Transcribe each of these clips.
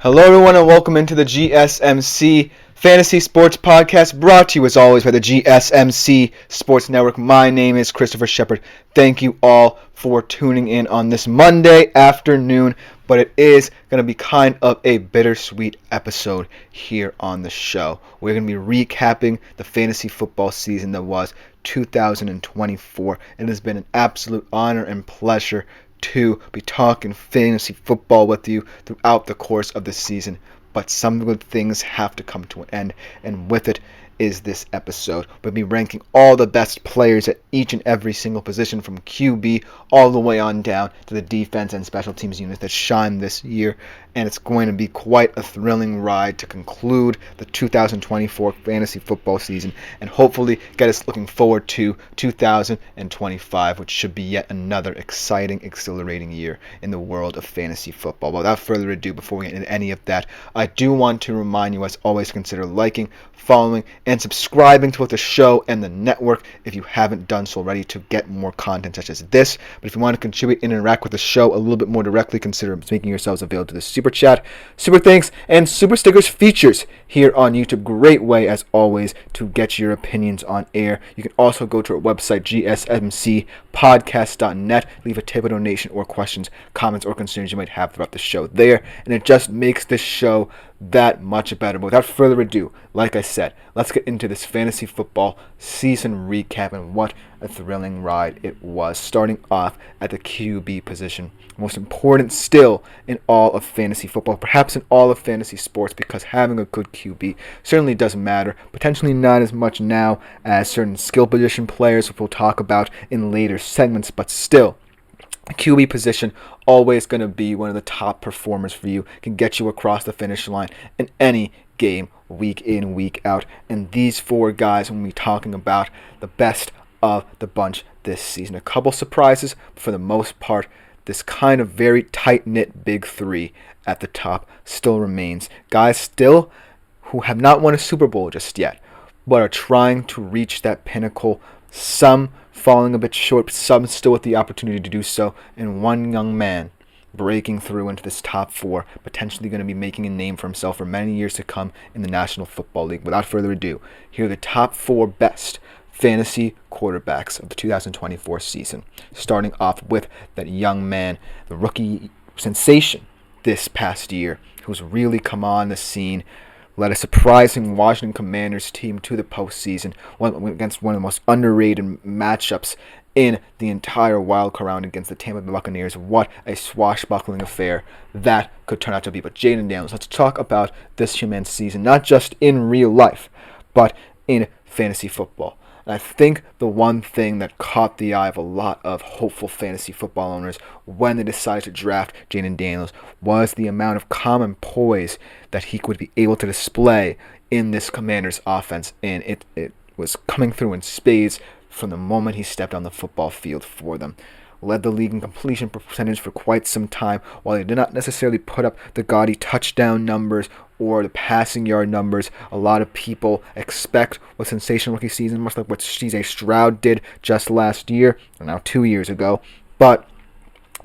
Hello, everyone, and welcome into the GSMC Fantasy Sports Podcast, brought to you as always by the GSMC Sports Network. My name is Christopher Shepard. Thank you all for tuning in on this Monday afternoon, but it is going to be kind of a bittersweet episode here on the show. We're going to be recapping the fantasy football season that was 2024. It has been an absolute honor and pleasure to be talking fantasy football with you throughout the course of the season, but some good things have to come to an end, and with it is this episode. We'll be ranking all the best players at each and every single position, from QB all the way on down to the defense and special teams units that shine this year, and it's going to be quite a thrilling ride to conclude the 2024 fantasy football season and hopefully get us looking forward to 2025, which should be yet another exciting, exhilarating year in the world of fantasy football. But without further ado, before we get into any of that, I do want to remind you, as always, to consider liking, following, and subscribing to both the show and the network if you haven't done so already, to get more content such as this. But if you want to contribute and interact with the show a little bit more directly, consider making yourselves available to the Super Chat, Super Thanks, and Super Stickers features here on YouTube. Great way, as always, to get your opinions on air. You can also go to our website, gsmcpodcast.net, leave a tip, a donation, or questions, comments, or concerns you might have throughout the show there, and it just makes this show that much better. But without further ado, like I said, let's get into this fantasy football season recap, and what a thrilling ride it was, starting off at the QB position. Most important still in all of fantasy football, perhaps in all of fantasy sports, because having a good QB certainly does matter. Potentially not as much now as certain skill position players, which we'll talk about in later segments, but still, the QB position always going to be one of the top performers for you, can get you across the finish line in any game, week in, week out. And these four guys, when we're talking about the best of the bunch this season, a couple surprises, but for the most part, this kind of very tight-knit big three at the top still remains. Guys still who have not won a Super Bowl just yet, but are trying to reach that pinnacle. Some falling a bit short, some still with the opportunity to do so, and one young man breaking through into this top four, potentially going to be making a name for himself for many years to come in the National Football League. Without further ado, here are the top four best fantasy quarterbacks of the 2024 season, starting off with that young man, the rookie sensation this past year, who's really come on the scene, led a surprising Washington Commanders team to the postseason, against one of the most underrated matchups in the entire wild card round against the Tampa Bay Buccaneers. What a swashbuckling affair that could turn out to be. But Jaden Daniels, let's talk about this human season, not just in real life, but in fantasy football. And I think the one thing that caught the eye of a lot of hopeful fantasy football owners when they decided to draft Jaden Daniels was the amount of calm and poise that he would be able to display in this Commanders offense. And it was coming through in spades from the moment he stepped on the football field for them. Led the league in completion percentage for quite some time. While he did not necessarily put up the gaudy touchdown numbers or the passing yard numbers a lot of people expect with sensational rookie season, much like what C.J. Stroud did just last year, or now 2 years ago, but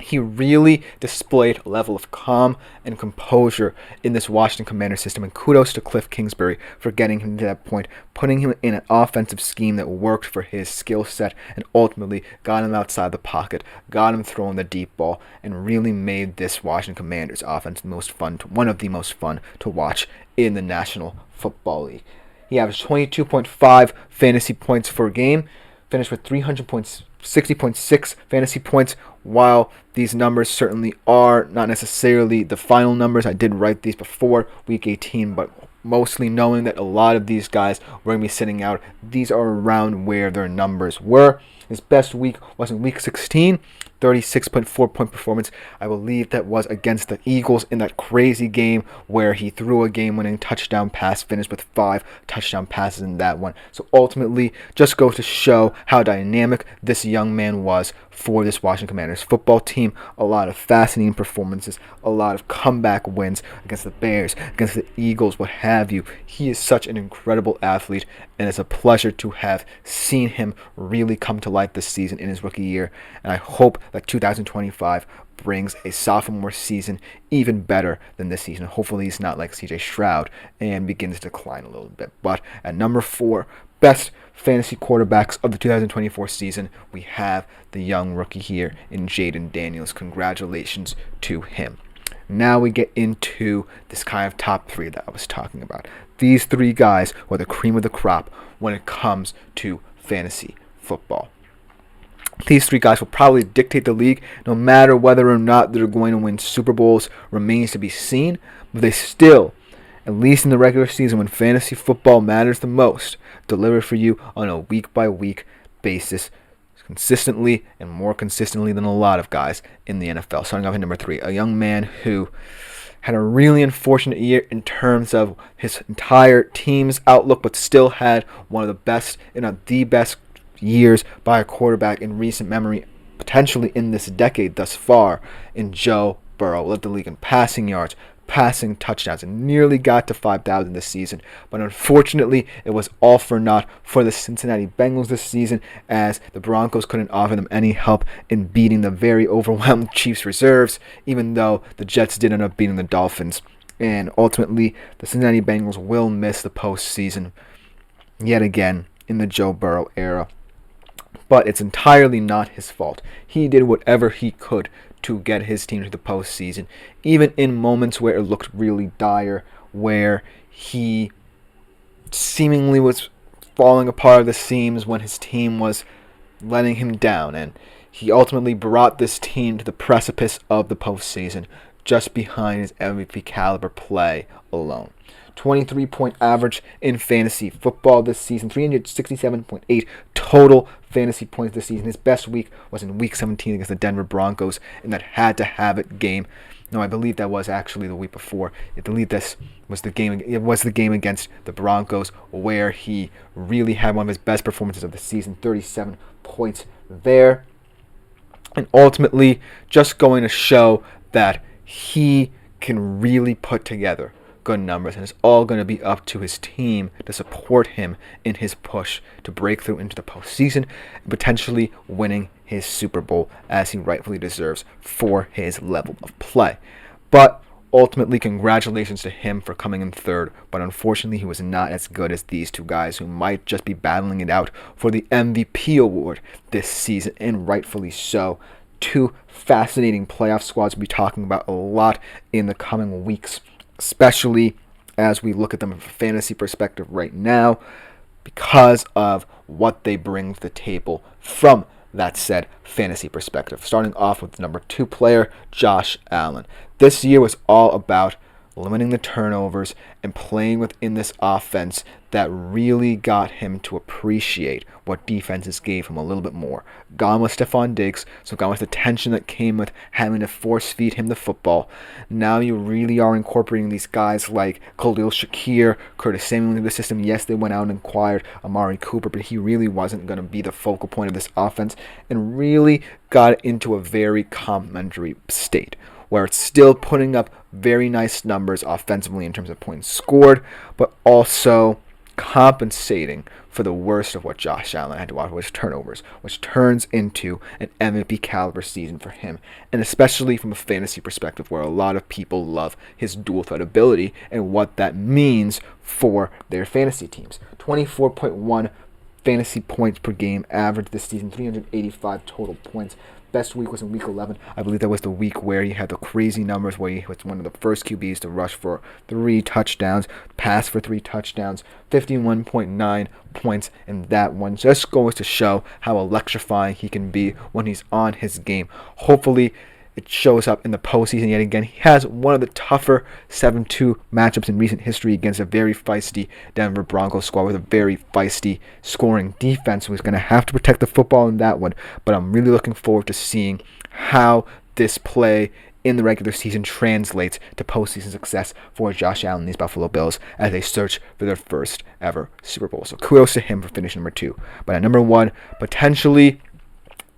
he really displayed a level of calm and composure in this Washington Commander system, and kudos to Cliff Kingsbury for getting him to that point, putting him in an offensive scheme that worked for his skill set, and ultimately got him outside the pocket, got him throwing the deep ball, and really made this Washington Commanders offense one of the most fun to watch in the National Football League. He averaged 22.5 fantasy points per game, finished with 360.6 fantasy points. While these numbers certainly are not necessarily the final numbers, I did write these before week 18, but mostly knowing that a lot of these guys were going to be sitting out, these are around where their numbers were. His best week was in week 16, 36.4 point performance. I believe that was against the Eagles in that crazy game where he threw a game-winning touchdown pass, finished with 5 touchdown passes in that one. So ultimately, just goes to show how dynamic this young man was for this Washington Commanders football team. A lot of fascinating performances, a lot of comeback wins against the Bears, against the Eagles, what have have you. He is such an incredible athlete, and it's a pleasure to have seen him really come to life this season in his rookie year. And I hope that 2025 brings a sophomore season even better than this season. Hopefully he's not like CJ Stroud and begins to decline a little bit. But at number 4, best fantasy quarterbacks of the 2024 season, we have the young rookie here in Jaden Daniels. Congratulations to him. Now we get into this kind of top 3 that I was talking about. These 3 guys were the cream of the crop when it comes to fantasy football. These 3 guys will probably dictate the league. No matter whether or not they're going to win Super Bowls remains to be seen, but they still, at least in the regular season when fantasy football matters the most, deliver for you on a week-by-week basis, consistently and more consistently than a lot of guys in the NFL. Starting off at number 3, a young man who had a really unfortunate year in terms of his entire team's outlook, but still had one of the best, if not the best, years by a quarterback in recent memory, potentially in this decade thus far, in Joe Burrow. Led the league in passing yards, passing touchdowns, and nearly got to 5,000 this season. But unfortunately, it was all for naught for the Cincinnati Bengals this season, as the Broncos couldn't offer them any help in beating the very overwhelmed Chiefs reserves, even though the Jets did end up beating the Dolphins. And ultimately, the Cincinnati Bengals will miss the postseason yet again in the Joe Burrow era. But it's entirely not his fault. He did whatever he could to get his team to the postseason, even in moments where it looked really dire, where he seemingly was falling apart at the seams when his team was letting him down. And he ultimately brought this team to the precipice of the postseason, just behind his MVP caliber play alone. 23-point average in fantasy football this season, 367.8 total fantasy points this season. His best week was in Week 17 against the Denver Broncos in that had-to-have-it game. No, I believe that was actually the week before. I believe this was the game. It was the game against the Broncos where he really had one of his best performances of the season, 37 points there. And ultimately, just going to show that he can really put together good numbers, and it's all going to be up to his team to support him in his push to break through into the postseason and potentially winning his Super Bowl as he rightfully deserves for his level of play. But ultimately, congratulations to him for coming in third, but unfortunately he was not as good as these 2 guys who might just be battling it out for the MVP award this season, and rightfully so. 2 fascinating playoff squads we'll be talking about a lot in the coming weeks, especially as we look at them from a fantasy perspective right now, because of what they bring to the table from that said fantasy perspective. Starting off with the number 2 player, Josh Allen. This year was all about limiting the turnovers and playing within this offense that really got him to appreciate what defenses gave him a little bit more. Gone with Stephon Diggs, so gone with the tension that came with having to force feed him the football. Now you really are incorporating these guys like Khalil Shakir, Curtis Samuel into the system. Yes, they went out and acquired Amari Cooper, but he really wasn't going to be the focal point of this offense, and really got it into a very complimentary state, where it's still putting up very nice numbers offensively in terms of points scored, but also compensating for the worst of what Josh Allen had to offer, which turnovers, which turns into an MVP caliber season for him, and especially from a fantasy perspective where a lot of people love his dual threat ability and what that means for their fantasy teams. 24.1 fantasy points per game average this season, 385 total points. Best week was in Week 11. I believe that was the week where he had the crazy numbers, where he was one of the first QBs to rush for 3 touchdowns, pass for 3 touchdowns, 51.9 points in that one. Just goes to show how electrifying he can be when he's on his game. Hopefully, it shows up in the postseason yet again. He has one of the tougher 7-2 matchups in recent history against a very feisty Denver Broncos squad with a very feisty scoring defense. So he's going to have to protect the football in that one. But I'm really looking forward to seeing how this play in the regular season translates to postseason success for Josh Allen and these Buffalo Bills as they search for their first ever Super Bowl. So kudos to him for finishing number 2. But at number 1, potentially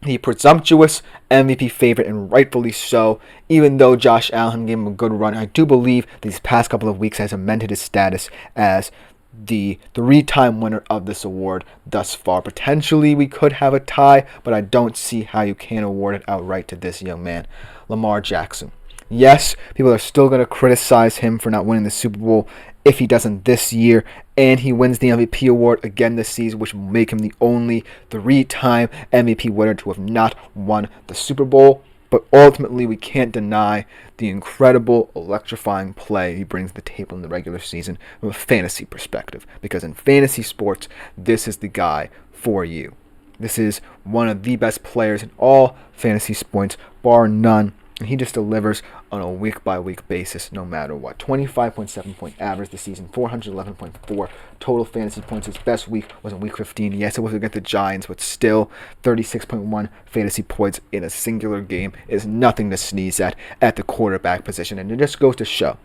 the presumptuous MVP favorite, and rightfully so. Even though Josh Allen gave him a good run, I do believe these past couple of weeks has cemented his status as the three-time winner of this award thus far. Potentially we could have a tie, but I don't see how you can award it outright to this young man, Lamar Jackson. Yes, people are still going to criticize him for not winning the Super Bowl if he doesn't this year, and he wins the MVP award again this season, which will make him the only three-time MVP winner to have not won the Super Bowl. But ultimately, we can't deny the incredible, electrifying play he brings to the table in the regular season from a fantasy perspective. Because in fantasy sports, this is the guy for you. This is one of the best players in all fantasy sports, bar none. And he just delivers on a week-by-week basis no matter what. 25.7 point average this season, 411.4 total fantasy points. His best week was in week 15. Yes, it was against the Giants, but still 36.1 fantasy points in a singular game is nothing to sneeze at the quarterback position. And it just goes to show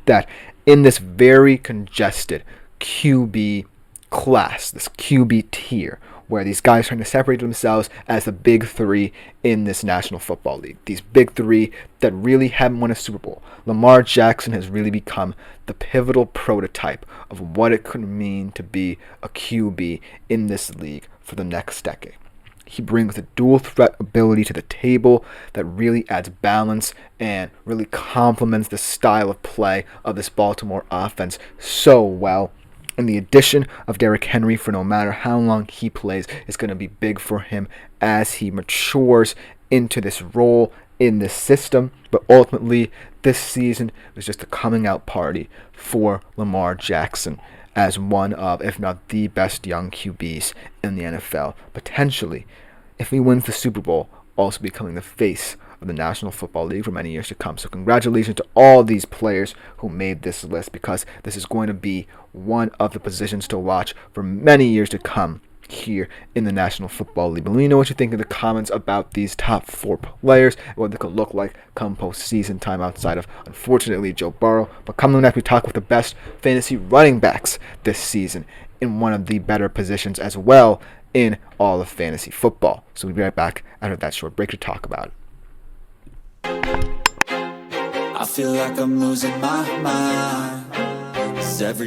that in this very congested QB class, this QB tier, where these guys are trying to separate themselves as the big three in this National Football League. These big three that really haven't won a Super Bowl. Lamar Jackson has really become the pivotal prototype of what it could mean to be a QB in this league for the next decade. He brings a dual threat ability to the table that really adds balance and really complements the style of play of this Baltimore offense so well. And the addition of Derrick Henry for no matter how long he plays is going to be big for him as he matures into this role in this system. But ultimately, this season was just a coming out party for Lamar Jackson as one of, if not the best young QBs in the NFL. Potentially, if he wins the Super Bowl, also becoming the face of the National Football League for many years to come. So congratulations to all these players who made this list, because this is going to be one of the positions to watch for many years to come here in the National Football League. But let me know what you think in the comments about these top 4 players and what they could look like come postseason time outside of, unfortunately, Joe Burrow. But coming up, we talk with the best fantasy running backs this season in one of the better positions as well in all of fantasy football. So we'll be right back after that short break to talk about it. I feel like I'm losing my mind, 'cause every